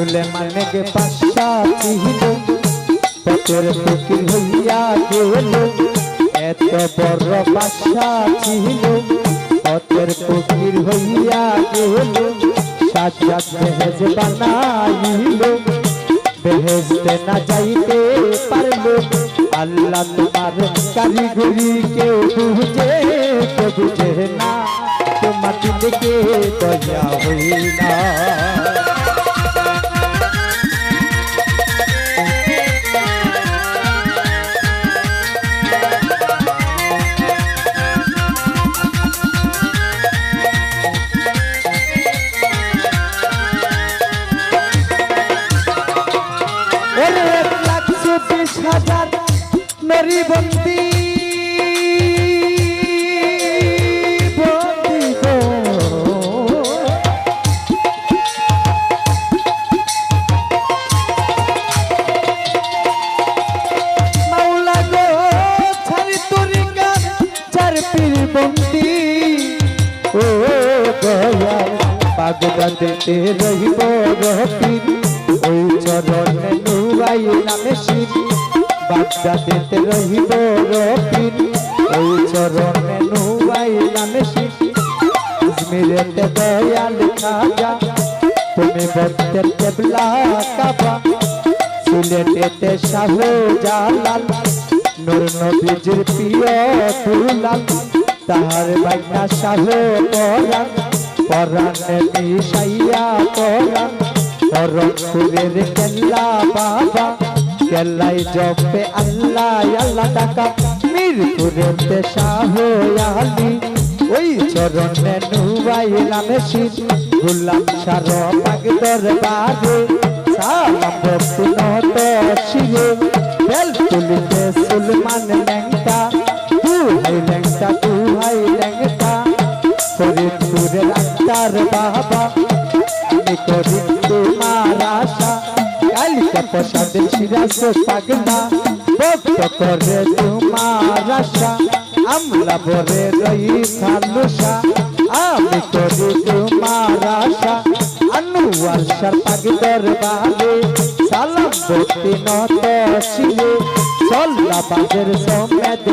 সুলেমানকে পাশা ছিল পথের ফকির হইয়া গেল এত বড় বাসা ছিল পথের ফকির হইয়া গেল সাজ্জাদ বেহেজ বানাইল বেহেশতে না যাইতে পারলো আল্লাহ তোমার কারিগরি কেউ বুঝে না তোমার দিকে দয়া হই না मेरी बंदी मौला गो छारी तुरी का चार पीर बंदी ओ गया बागदादे रहिब रहीर ओई चरणे नुराई नामे शिर বাগদাদেতে রহিব রফির ওই চরণে নুয়াইলাম শির আজমিরেতে দয়াল খাজা তুমি বক্তের কেবলা কাবা সিলেটেতে শাহজালাল নূর নবীজির প্রিয় দুলাল তাহার বাইনা শাহ পরাণ পরাণে মিশাইয়া পরাণ রংপুরের কেল্লা বাবা কেল্লাই জপে আল্লাহ আল্লাহ টাকা মিরপুরেতে শাহ আলী ওই চরণে নুবাইলাম শির গোলাম সার পাক দরবারে সালাম ভক্তি নত শিরে বেল তুলিতে সুলমান ল্যাংটা তু হাই ল্যাংটা ফরিদপুরের আক্তার বাবা আমি করি তোমার আশা কালিকা প্রসাদ সিরাজ পাগলা ভক্ত করে তোমার আশা আমলা ভরে রই খালুসা আমি করি তোমার আশা আনোয়ার শাহ পাগ দরবারে সালাম ভক্তি নত শিরে চল্লা বাজের সমেত